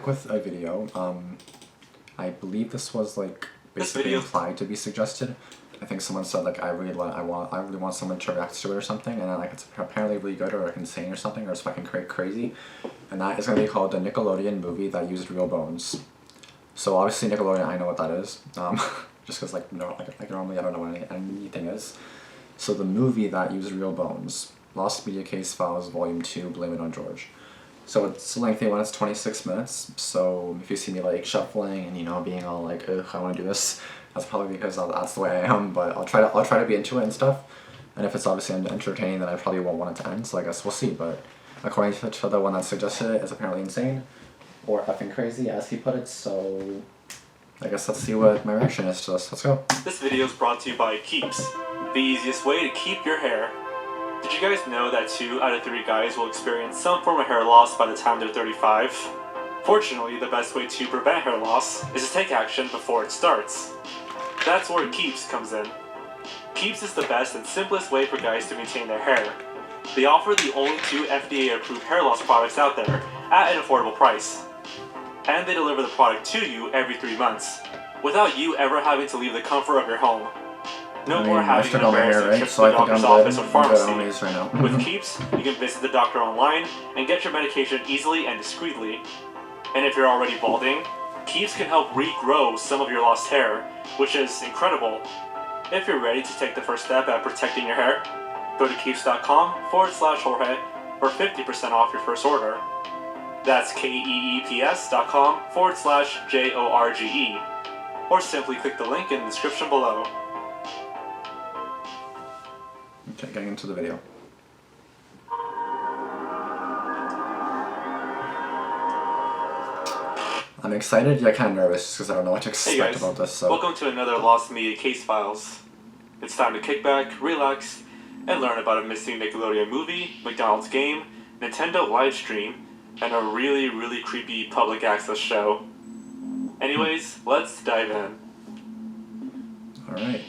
back with a video. I believe this was like basically implied to be suggested. I think someone said like I really want someone to react to it or something, and then like it's apparently really good or like insane or something, or it's fucking crazy. And that is gonna be called the Nickelodeon movie that used real bones. So obviously Nickelodeon, I know what that is. Just because like normally I don't know what anything is. So the movie that used real bones, Lost Media Case Files Volume 2, Blame It on George. So it's a lengthy one, it's 26 minutes, so if you see me like shuffling and being all like, ugh, I want to do this, that's probably because that's the way I am, but I'll try to be into it and stuff, and if it's obviously entertaining then I probably won't want it to end, so I guess we'll see, but according to the one that suggested it, it's apparently insane, or effing crazy as he put it, so I guess let's see what my reaction is to this. Let's go. This video is brought to you by Keeps, the easiest way to keep your hair. Did you guys know that 2 out of 3 guys will experience some form of hair loss by the time they're 35? Fortunately, the best way to prevent hair loss is to take action before it starts. That's where Keeps comes in. Keeps is the best and simplest way for guys to maintain their hair. They offer the only 2 FDA-approved hair loss products out there at an affordable price. And they deliver the product to you every 3 months, without you ever having to leave the comfort of your home. No more having an embarrassing trip to the doctor's office or pharmacy. With Keeps, you can visit the doctor online and get your medication easily and discreetly. And if you're already balding, Keeps can help regrow some of your lost hair, which is incredible. If you're ready to take the first step at protecting your hair, go to keeps.com/Jorge for 50% off your first order. That's keeps.com/JORGE, or simply click the link in the description below. Okay, getting into the video. I'm excited, yet kind of nervous because I don't know what to expect about this. So. Welcome to another Lost Media Case Files. It's time to kick back, relax, and learn about a missing Nickelodeon movie, McDonald's game, Nintendo live stream, and a really, really creepy public access show. Anyways, let's dive in. Alright.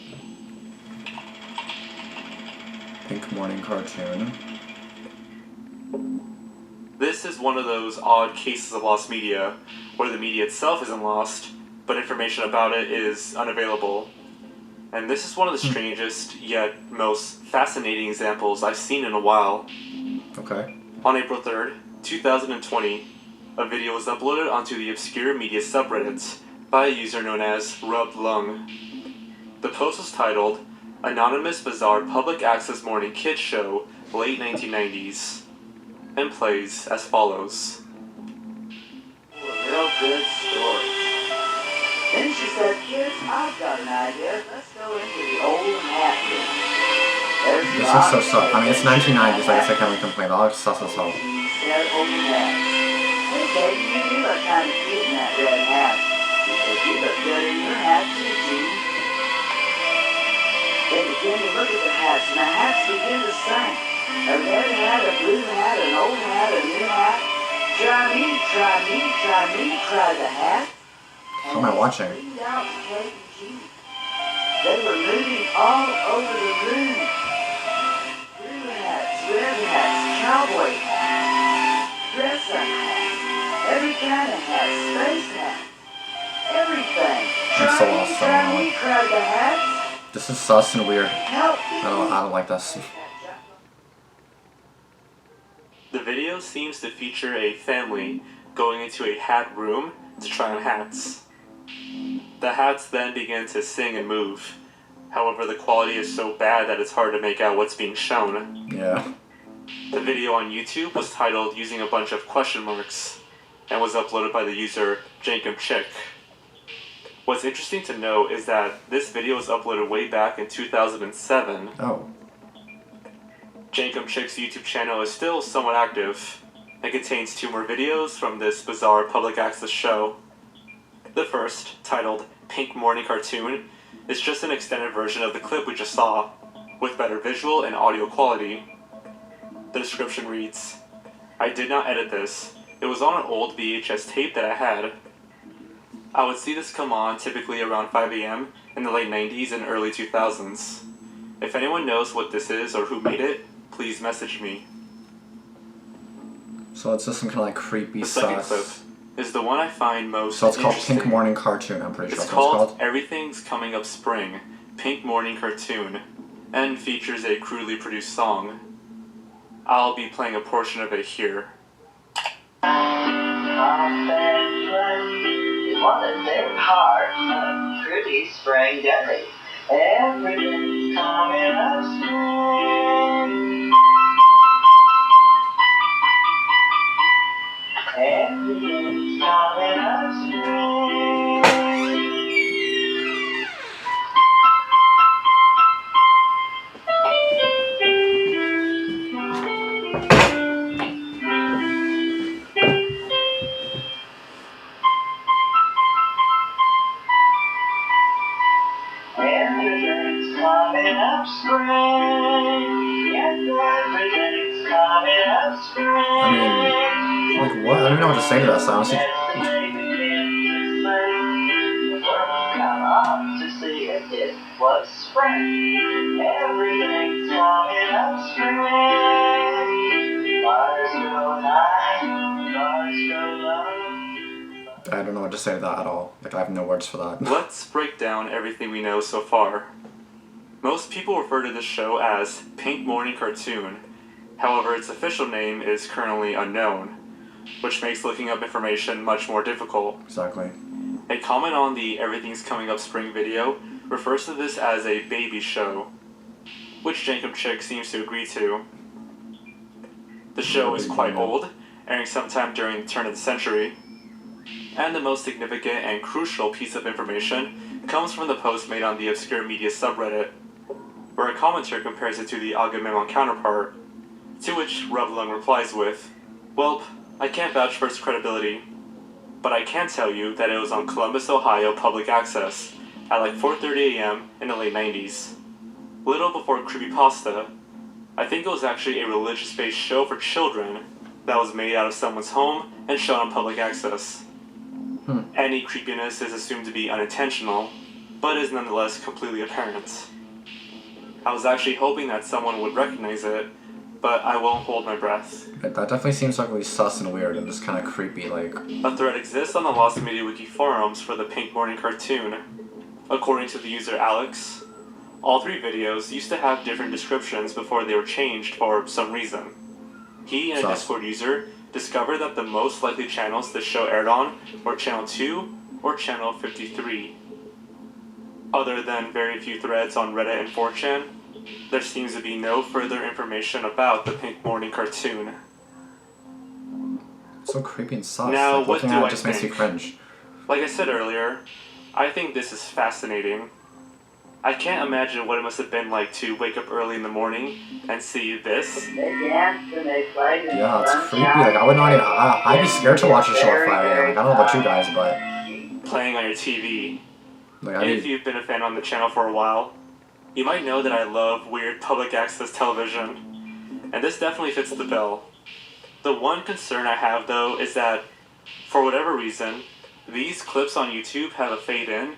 Pink morning cartoon. This is one of those odd cases of lost media, where the media itself isn't lost, but information about it is unavailable. And this is one of the strangest, yet most fascinating examples I've seen in a while. Okay. On April 3rd, 2020, a video was uploaded onto the obscure media subreddit by a user known as RubLung. The post was titled, Anonymous Bizarre Public Access Morning Kids Show, Late 1990s, and plays as follows. Real good story. Then she said, kids, I've got an idea. Let's go into the old hat room. This is so sus. I mean, it's 1990s, so I guess I can't really complain. I'll just sus as hell. She said, old hats. Hey, baby, you look kind of cute in that red hat. She said, you look good in your hat, too, Gene. They begin to look at the hats, and the hats begin to sing. A red hat, a blue hat, an old hat, a new hat. Try me, try me, try me, try the hat. How am I watching? They were moving all over the room. Blue hats, red hats, cowboy hats, dress-up hats, every kind of hat, space hat, everything. I'm so lost. Try me, try the hats. This is sus and weird. Help I don't like this. The video seems to feature a family going into a hat room to try on hats. The hats then begin to sing and move. However, the quality is so bad that it's hard to make out what's being shown. Yeah. The video on YouTube was titled using a bunch of question marks and was uploaded by the user Jacob Chick. What's interesting to note is that this video was uploaded way back in 2007. Oh. Jacob Chick's YouTube channel is still somewhat active and contains 2 more videos from this bizarre public access show. The first, titled Pink Morning Cartoon, is just an extended version of the clip we just saw, with better visual and audio quality. The description reads, I did not edit this. It was on an old VHS tape that I had. I would see this come on typically around 5 AM in the late 90s and early 2000s. If anyone knows what this is or who made it, please message me. So it's just some kind of like creepy The second clip, is the one I find most So it's called interesting. Pink Morning Cartoon, I'm pretty sure It's that's what called it's called. Everything's Coming Up Spring, Pink Morning Cartoon, and features a crudely produced song. I'll be playing a portion of it here. Want to take part in a pretty spring day. Everything's coming up spring. Everything's coming up spring. Everything's coming up spring. Yes, everything's coming up spring. I mean, like what? I don't even know what to say to that song. Honestly. Come up to see if it was spring. Everything's coming up spring. Stars go high, stars go low. I don't know what to say to that at all. Like I have no words for that. Let's break down everything we know so far. Most people refer to this show as Pink Morning Cartoon. However, its official name is currently unknown, which makes looking up information much more difficult. Exactly. A comment on the Everything's Coming Up Spring video refers to this as a baby show, which Jacob Chick seems to agree to. The show is quite old, airing sometime during the turn of the century, and the most significant and crucial piece of information comes from the post made on the Obscure Media subreddit, where a commenter compares it to the Agamemnon counterpart, to which Revlung replies with, "Well, I can't vouch for its credibility, but I can tell you that it was on Columbus, Ohio public access at like 4:30 a.m. in the late 90s. Little before Creepypasta, I think it was actually a religious-based show for children that was made out of someone's home and shown on public access. Any creepiness is assumed to be unintentional, but is nonetheless completely apparent. I was actually hoping that someone would recognize it, but I won't hold my breath." That definitely seems like really sus and weird and just kind of creepy. Like A thread exists on the Lost Media Wiki forums for the Pink Morning Cartoon. According to the user Alex, all three videos used to have different descriptions before they were changed for some reason. He and a Sus. Discord user discovered that the most likely channels the show aired on were Channel 2 or Channel 53. Other than very few threads on Reddit and 4chan, there seems to be no further information about the Pink Morning Cartoon. so creepy and sus. Now, like, what looking do at I it just makes you think? cringe. Like I said earlier, I think this is fascinating. I can't imagine what it must have been like to wake up early in the morning and see this. They danced and they played in Yeah, the it's sunshine. creepy. Like I would not even. I'd be scared to watch a show at 5 a.m. Like I don't know about you guys, but Playing on your TV. like I'd If be. you've been a fan on the channel for a while, you might know that I love weird public access television, and this definitely fits the bill. The one concern I have though is that, for whatever reason, these clips on YouTube have a fade in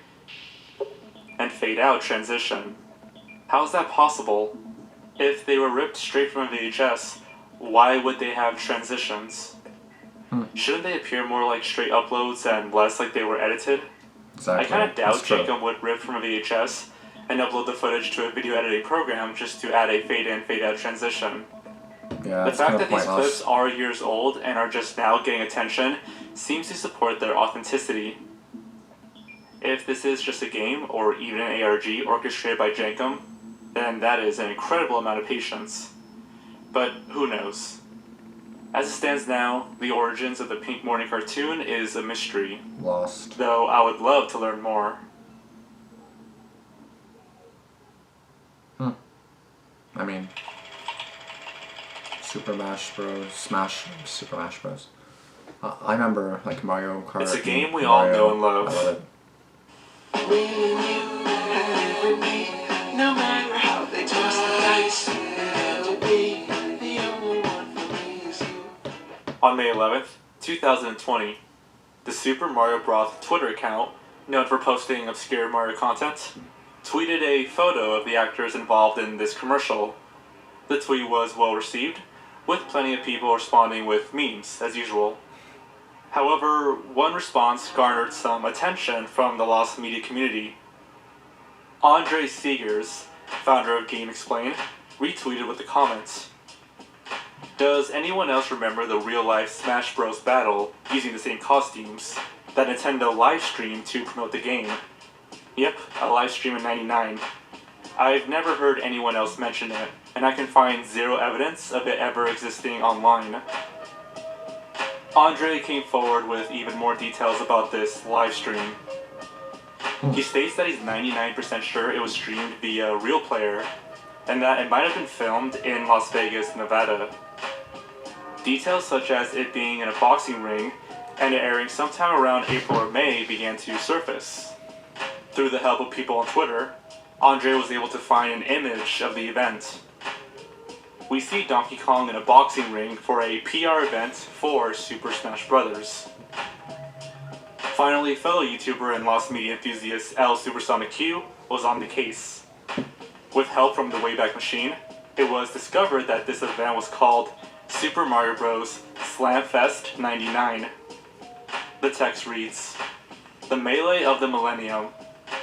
and fade out transition. How is that possible? If they were ripped straight from a VHS, why would they have transitions? Shouldn't they appear more like straight uploads and less like they were edited? Exactly. I kind of doubt That's true. Jacob would rip from a VHS and upload the footage to a video editing program just to add a fade in, fade out transition. Yeah, The it's fact kind that of these pointless. clips are years old and are just now getting attention seems to support their authenticity. If this is just a game or even an ARG orchestrated by Jankum, then that is an incredible amount of patience. But who knows? As it stands now, the origins of the Pink Morning Cartoon is a mystery, Lost. though I would love to learn more. I mean, Super Smash Bros. I remember like Mario Kart. It's a game and we all Mario. know and love. I love it. No matter how they toss the dice, to be the only one for me is you. On May 11th, 2020, the Super Mario Bros. Twitter account, known for posting obscure Mario content, tweeted a photo of the actors involved in this commercial. The tweet was well received, with plenty of people responding with memes, as usual. However, one response garnered some attention from the Lost media community. Andre Seegers, founder of Game Explain, retweeted with the comments, "Does anyone else remember the real-life Smash Bros. Battle using the same costumes that Nintendo live-streamed to promote the game? Yep, a live stream in '99. I've never heard anyone else mention it, and I can find zero evidence of it ever existing online." Andre came forward with even more details about this live stream. He states that he's 99% sure it was streamed via Real Player, and that it might have been filmed in Las Vegas, Nevada. Details such as it being in a boxing ring and it airing sometime around April or May began to surface. Through the help of people on Twitter, Andre was able to find an image of the event. We see Donkey Kong in a boxing ring for a PR event for Super Smash Bros. Finally, fellow YouTuber and Lost Media enthusiast L Supersonic Q was on the case. With help from the Wayback Machine, it was discovered that this event was called Super Mario Bros. Slam Fest 99. The text reads, "The melee of the millennium.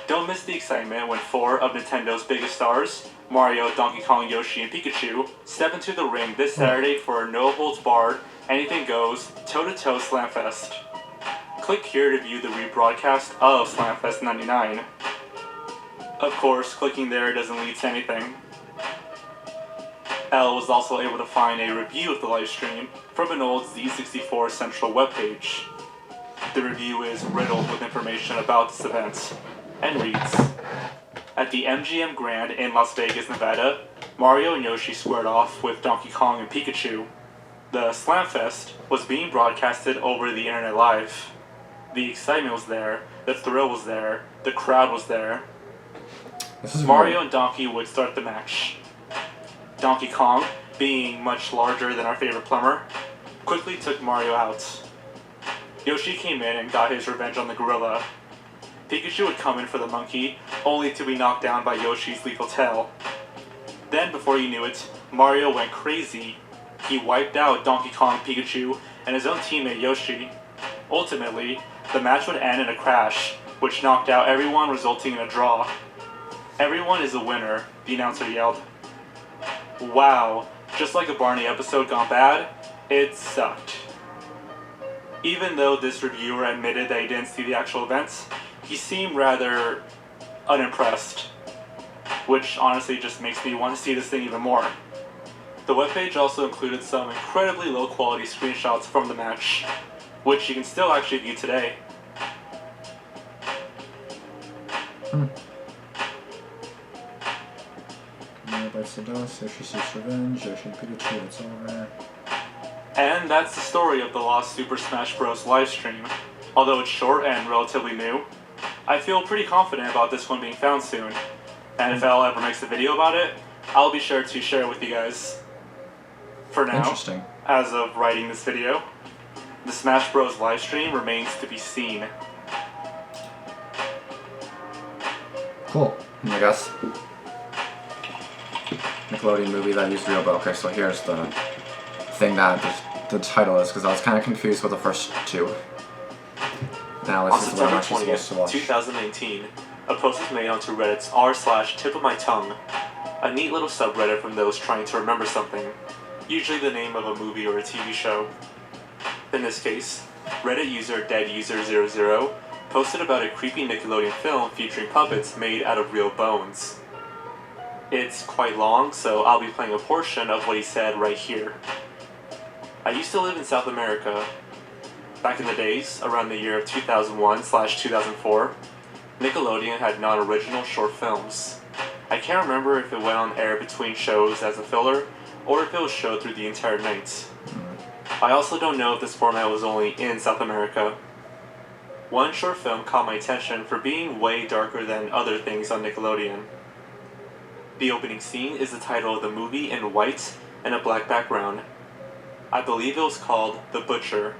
Don't miss the excitement when 4 of Nintendo's biggest stars, Mario, Donkey Kong, Yoshi, and Pikachu, step into the ring this Saturday for a no-holds-barred, anything-goes, toe-to-toe Slamfest. Click here to view the rebroadcast of Slamfest 99. Of course, clicking there doesn't lead to anything. L was also able to find a review of the livestream from an old Z64 Central webpage. The review is riddled with information about this event, and reads, "At the MGM Grand in Las Vegas, Nevada, Mario and Yoshi squared off with Donkey Kong and Pikachu. The Slamfest was being broadcasted over the internet live. The excitement was there, the thrill was there, the crowd was there. Mario and Donkey would start the match. Donkey Kong, being much larger than our favorite plumber, quickly took Mario out. Yoshi came in and got his revenge on the gorilla. Pikachu would come in for the monkey, only to be knocked down by Yoshi's lethal tail. Then, before you knew it, Mario went crazy. He wiped out Donkey Kong, Pikachu, and his own teammate Yoshi. Ultimately, the match would end in a crash, which knocked out everyone, resulting in a draw. Everyone is a winner," the announcer yelled. Wow, just like a Barney episode gone bad, it sucked. Even though this reviewer admitted that he didn't see the actual events, he seemed rather unimpressed, which honestly just makes me want to see this thing even more. The webpage also included some incredibly low quality screenshots from the match, which you can still actually view today. Yoshi seeks revenge, Yoshi and Pikachu, it's over. And that's the story of the Lost Super Smash Bros. Livestream. Although it's short and relatively new, I feel pretty confident about this one being found soon. And if Al ever makes a video about it, I'll be sure to share it with you guys. For now, as of writing this video, the Smash Bros. Livestream remains to be seen. Cool, I guess. Nickelodeon movie that used real, but okay, so here's the thing that the title is, because I was kind of confused with the first two. Now On this is what I'm September actually supposed to 20th, watch. 2019, a post was made onto Reddit's r/tip-of-my-tongue, a neat little subreddit from those trying to remember something, usually the name of a movie or a TV show. In this case, Reddit user deaduser00 posted about a creepy Nickelodeon film featuring puppets made out of real bones. It's quite long, so I'll be playing a portion of what he said right here. I used to live in South America. Back in the days, around the year of 2001/2004, Nickelodeon had non-original short films. I can't remember if it went on air between shows as a filler, or if it was showed through the entire night. I also don't know if this format was only in South America. One short film caught my attention for being way darker than other things on Nickelodeon. The opening scene is the title of the movie in white and a black background. I believe it was called The Butcher.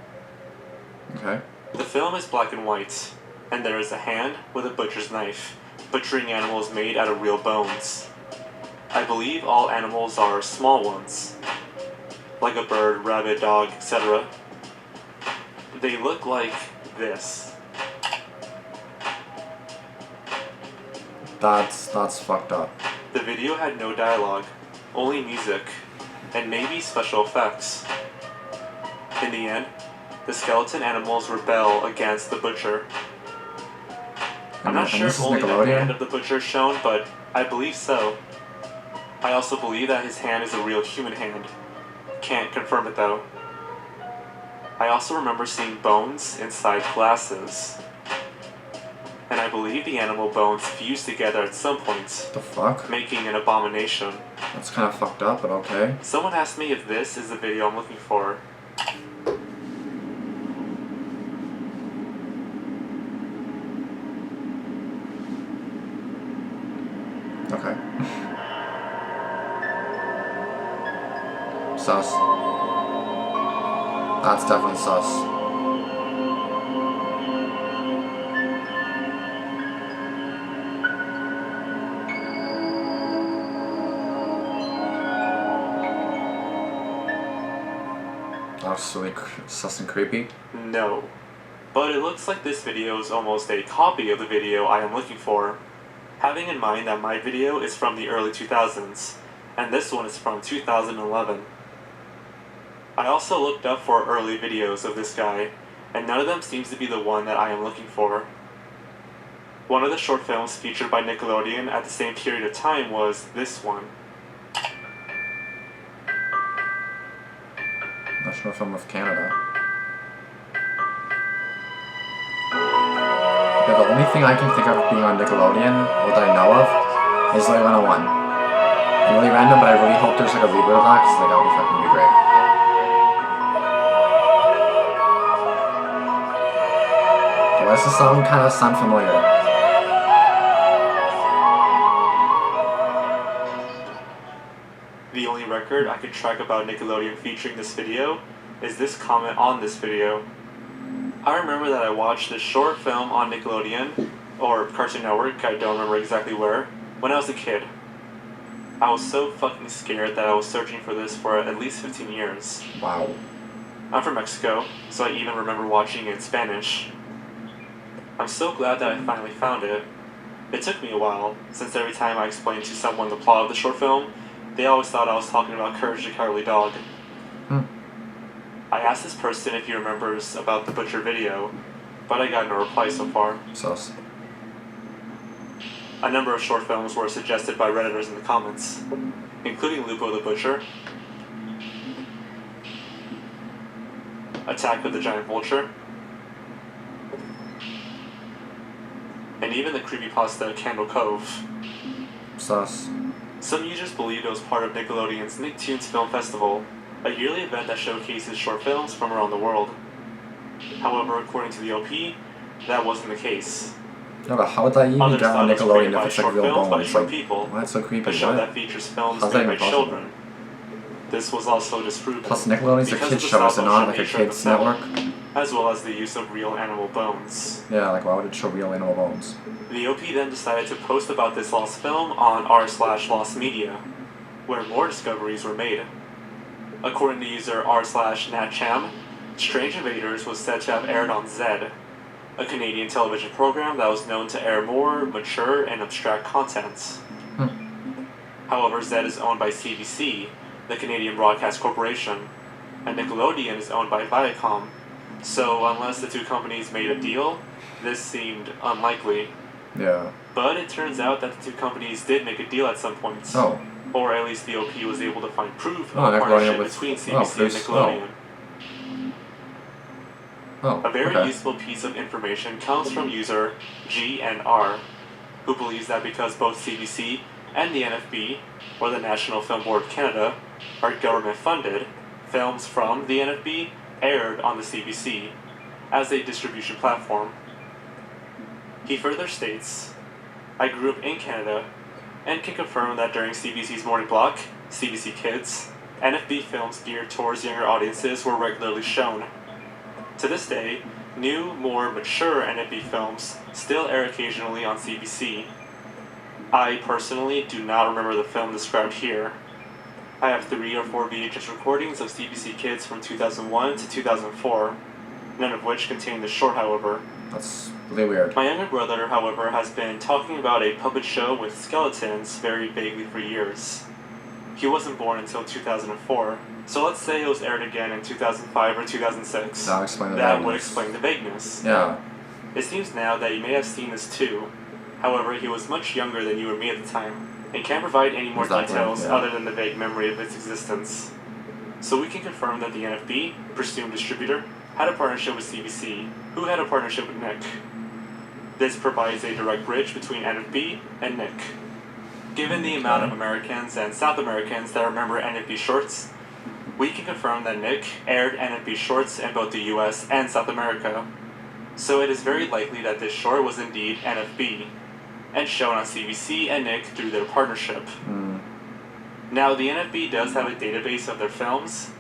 Okay. The film is black and white, and there is a hand with a butcher's knife, butchering animals made out of real bones. I believe all animals are small ones, like a bird, rabbit, dog, etc. They look like this. That's fucked up. The video had no dialogue, only music, and maybe special effects. In the end, the skeleton animals rebel against the butcher. I'm not sure if only the hand of the butcher is shown, but I believe so. I also believe that his hand is a real human hand. Can't confirm it though. I also remember seeing bones inside glasses. And I believe the animal bones fused together at some point, The fuck? making an abomination. That's kind of fucked up, but okay. Someone asked me if this is the video I'm looking for. Okay. Sus. That's definitely sus. That's really sus and creepy. No. But it looks like this video is almost a copy of the video I am looking for. Having in mind that my video is from the early 2000s, and this one is from 2011. I also looked up for early videos of this guy, and none of them seems to be the one that I am looking for. One of the short films featured by Nickelodeon at the same period of time was this one. National Film of Canada. Yeah, the only thing I can think of being on Nickelodeon, or that I know of, is like 101. Really random, but I really hope there's like a reboot of that, because like, that would fucking be great. Why does this song kind of sound familiar? The only record I could track about Nickelodeon featuring this video is this comment on this video. I remember that I watched this short film on Nickelodeon, or Cartoon Network, I don't remember exactly where, when I was a kid. I was so fucking scared that I was searching for this for at least 15 years. Wow. I'm from Mexico, so I even remember watching it in Spanish. I'm so glad that I finally found it. It took me a while, since every time I explained to someone the plot of the short film, they always thought I was talking about Courage the Cowardly Dog. I asked this person if he remembers about the Butcher video, but I got no reply so far. Sus. A number of short films were suggested by Redditors in the comments, including Lupo the Butcher, Attack of the Giant Vulture, and even the creepypasta Candle Cove. Sus. Some users believed it was part of Nickelodeon's Nicktoons Film Festival, a yearly event that showcases short films from around the world. However, according to the OP, that wasn't the case. No, but how would that even Others get on thought it was Nickelodeon created if by it's like short real films by bones? short Like, people, why it's so creepy? a show What? that features films How's that made by even possible? children. This was also disproven. Plus, Nickelodeon's a because kids of the show, is it not? stop-motion Like a nature of kids the film, network? as well as the use of real animal bones. Yeah, like why would it show real animal bones? The OP then decided to post about this lost film on r/lost media, where more discoveries were made. According to user r/natcham, Strange Invaders was said to have aired on Zed, a Canadian television program that was known to air more mature and abstract content. However, Zed is owned by CBC, the Canadian Broadcast Corporation, and Nickelodeon is owned by Viacom, so unless the two companies made a deal, this seemed unlikely. Yeah. But it turns out that the two companies did make a deal at some point. Oh. Or at least the OP was able to find proof of Oh, a Nickelodeon partnership with- between oh, CBC and there's- Nickelodeon. Oh, A very okay. useful piece of information comes from user GNR, who believes that because both CBC and the NFB, or the National Film Board of Canada, are government funded, films from the NFB aired on the CBC as a distribution platform. He further states, I grew up in Canada and can confirm that during CBC's morning block, CBC Kids, NFB films geared towards younger audiences were regularly shown. To this day, new, more mature NFB films still air occasionally on CBC. I personally do not remember the film described here. I have 3 or 4 VHS recordings of CBC Kids from 2001 to 2004. none of which contain the short, however. That's really weird. My younger brother, however, has been talking about a puppet show with skeletons very vaguely for years. He wasn't born until 2004, so let's say it was aired again in 2005 or 2006. That would explain the That vagueness. would explain the vagueness. Yeah. It seems now that you may have seen this too. However, he was much younger than you or me at the time, and can't provide any more Exactly, details yeah. other than the vague memory of its existence. So we can confirm that the NFB, presumed distributor, had a partnership with CBC, who had a partnership with Nick. This provides a direct bridge between NFB and Nick. Given the amount of Americans and South Americans that remember NFB shorts, we can confirm that Nick aired NFB shorts in both the US and South America. So it is very likely that this short was indeed NFB, and shown on CBC and Nick through their partnership. Now, the NFB does have a database of their films,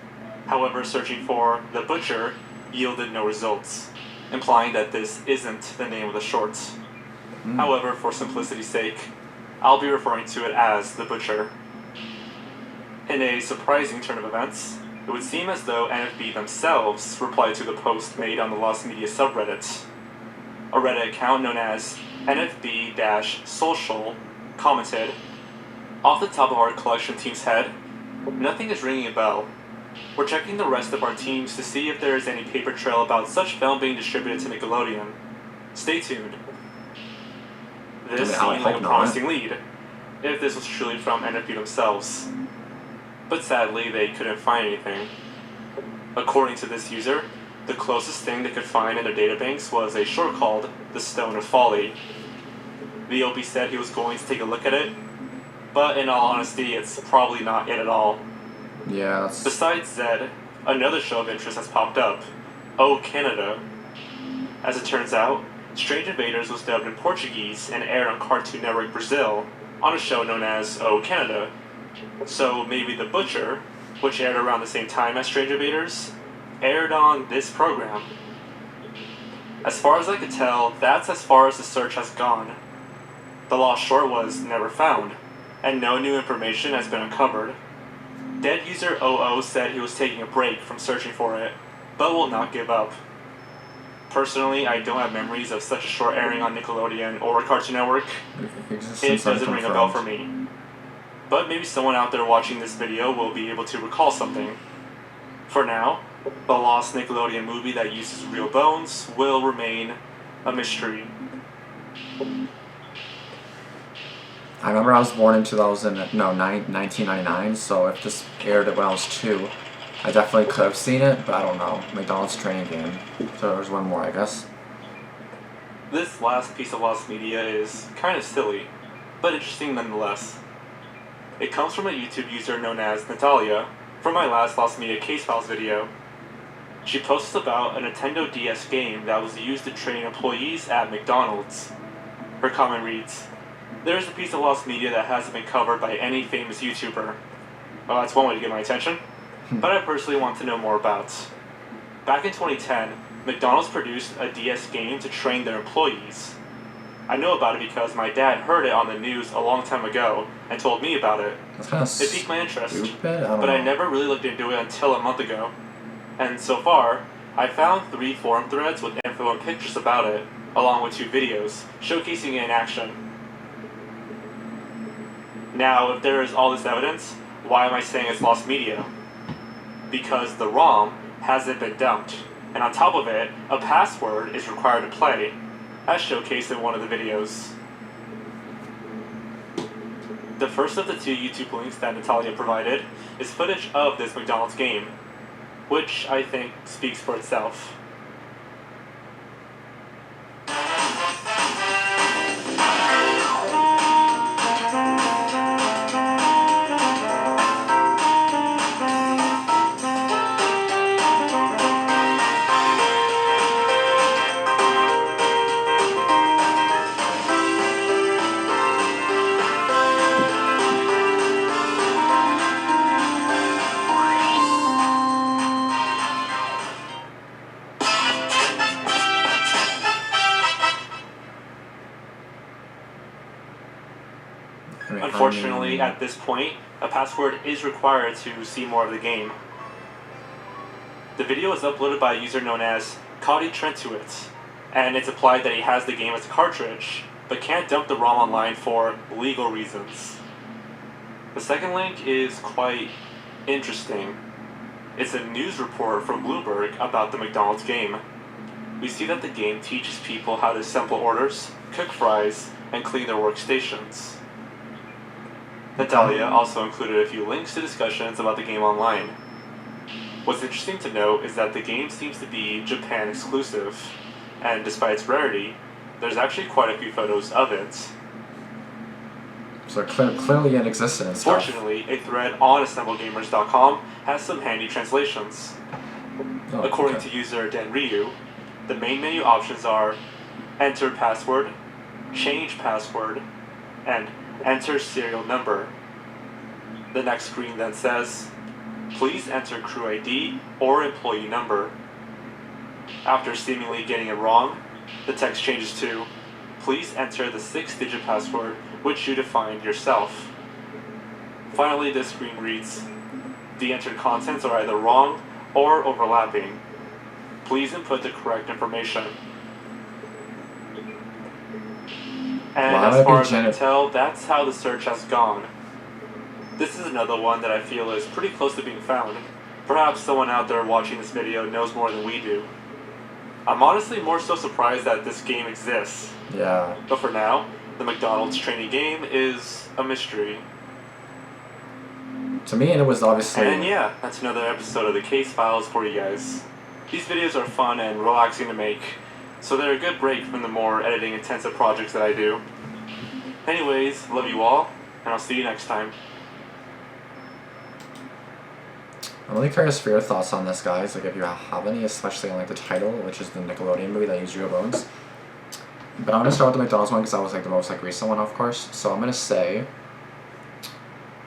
however, searching for The Butcher yielded no results, implying that this isn't the name of the shorts. However, for simplicity's sake, I'll be referring to it as The Butcher. In a surprising turn of events, it would seem as though NFB themselves replied to the post made on the Lost Media subreddit. A Reddit account known as NFB-Social commented, "Off the top of our collection team's head, nothing is ringing a bell. We're checking the rest of our teams to see if there is any paper trail about such film being distributed to Nickelodeon. Stay tuned." This I would seemed like a hope not. promising lead, if this was truly from NFB themselves. But sadly, they couldn't find anything. According to this user, the closest thing they could find in their databanks was a short called The Stone of Folly. The OP said he was going to take a look at it, but in all honesty, it's probably not it at all. Yeah, that's... Besides Zed, another show of interest has popped up, Oh Canada. As it turns out, Strange Invaders was dubbed in Portuguese and aired on Cartoon Network Brazil on a show known as Oh Canada. So maybe The Butcher, which aired around the same time as Strange Invaders, aired on this program. As far as I could tell, that's as far as the search has gone. The lost short was never found, and no new information has been uncovered. Dead user OO said he was taking a break from searching for it, but will not give up. Personally, I don't have memories of such a short airing on Nickelodeon or Cartoon Network. It doesn't ring a bell for me. But maybe someone out there watching this video will be able to recall something. For now, the lost Nickelodeon movie that uses real bones will remain a mystery. I remember I was born in 1999, so if this aired when I was 2, I definitely could have seen it, but I don't know. McDonald's training game. So there's one more, I guess. This last piece of lost media is kind of silly, but interesting nonetheless. It comes from a YouTube user known as Natalia from my last Lost Media Case Files video. She posts about a Nintendo DS game that was used to train employees at McDonald's. Her comment reads, "There is a piece of lost media that hasn't been covered by any famous YouTuber." Well, that's one way to get my attention, but I personally want to know more about. Back in 2010, McDonald's produced a DS game to train their employees. I know about it because my dad heard it on the news a long time ago and told me about it. That's kind of It piqued my interest, stupid. I don't but know. I never really looked into it until a month ago. And so far, I found 3 forum threads with info and pictures about it, along with 2 videos showcasing it in action. Now, if there is all this evidence, why am I saying it's lost media? Because the ROM hasn't been dumped, and on top of it, a password is required to play, as showcased in one of the videos. The first of the 2 YouTube links that Natalia provided is footage of this McDonald's game, which I think speaks for itself. Unfortunately, at this point, a password is required to see more of the game. The video is uploaded by a user known as Cody Trentuit, and it's implied that he has the game as a cartridge, but can't dump the ROM online for legal reasons. The second link is quite interesting. It's a news report from Bloomberg about the McDonald's game. We see that the game teaches people how to assemble orders, cook fries, and clean their workstations. Natalia also included a few links to discussions about the game online. What's interesting to note is that the game seems to be Japan exclusive, and despite its rarity, there's actually quite a few photos of it. So clearly in existence. Fortunately, a thread on assemblegamers.com has some handy translations. Oh, According okay. to user Dan Ryu, the main menu options are enter password, change password, and enter serial number. The next screen then says, please enter crew ID or employee number. After seemingly getting it wrong, the text changes to, please enter the 6-digit password which you defined yourself. Finally, this screen reads, the entered contents are either wrong or overlapping. Please input the correct information. And Why would as it far be as I can tell, that's how the search has gone. This is another one that I feel is pretty close to being found. Perhaps someone out there watching this video knows more than we do. I'm honestly more so surprised that this game exists. Yeah. But for now, the McDonald's training game is a mystery. To me, it was obviously. And yeah, that's another episode of the Case Files for you guys. These videos are fun and relaxing to make, so they're a good break from the more editing intensive projects that I do. Anyways, love you all, and I'll see you next time. I'm really curious for your thoughts on this, guys. Like, if you have any, especially on like the title, which is the Nickelodeon movie that used real bones. But I'm gonna start with the McDonald's one because that was like the most like recent one, of course. So I'm gonna say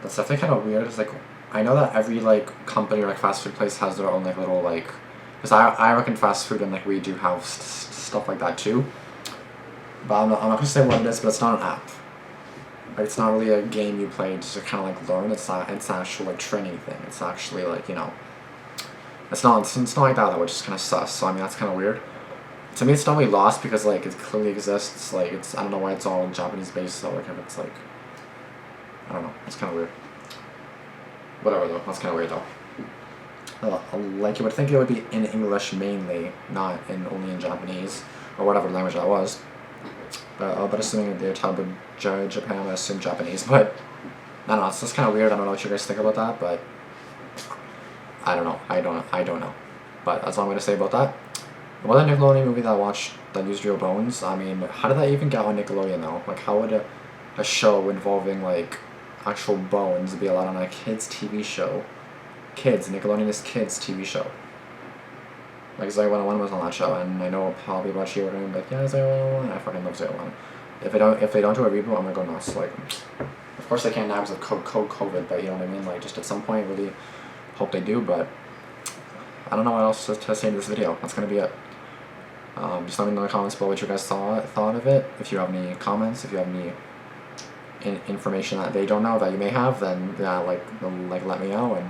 that's definitely kind of weird. It's like I know that every like company or like fast food place has their own like little like, because I reckon fast food and like we do have stuff like that too. But I'm not gonna say what it is. But it's not an app. Like, it's not really a game you play just to kind of like learn. It's not. It's an actual like training thing. It's actually like, you know. It's not like that, which is kind of sus. So I mean that's kind of weird. To me, it's not really lost because like it clearly exists. Like it's, I don't know why it's all Japanese based. So like if it's like, I don't know. It's kind of weird. Whatever though. That's kind of weird though. Like you would think it would be in English mainly, not in only in Japanese or whatever language that was. But assuming they're talking about Japan, I assume Japanese. But I don't know. It's just kind of weird. I don't know what you guys think about that, but I don't know. I don't know. But that's all I'm gonna say about that. What a Nickelodeon movie that I watched that used real bones. I mean, how did that even get on Nickelodeon though? Like, how would a show involving like actual bones be allowed on a kids TV show? Nickelodeon is kids TV show. Like Zoe 101 was on that show, and I know probably about you were going to be like, yeah, Zoe 101. I fucking love Zoe 101. If they don't do a reboot, I'm gonna go nuts. Like, of course they can't now because of COVID, but you know what I mean. Like, just at some point, really hope they do. But I don't know what else to say in this video. That's gonna be it. Just let me know in the comments below what you guys thought of it. If you have any comments, if you have any information that they don't know that you may have, then yeah, like let me know. And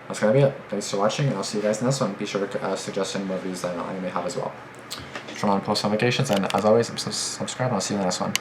that's gonna be it. Thanks for watching, and I'll see you guys in this one. Be sure to suggest any movies that I may have as well. Turn on post notifications, and as always, subscribe, and I'll see you in the next one.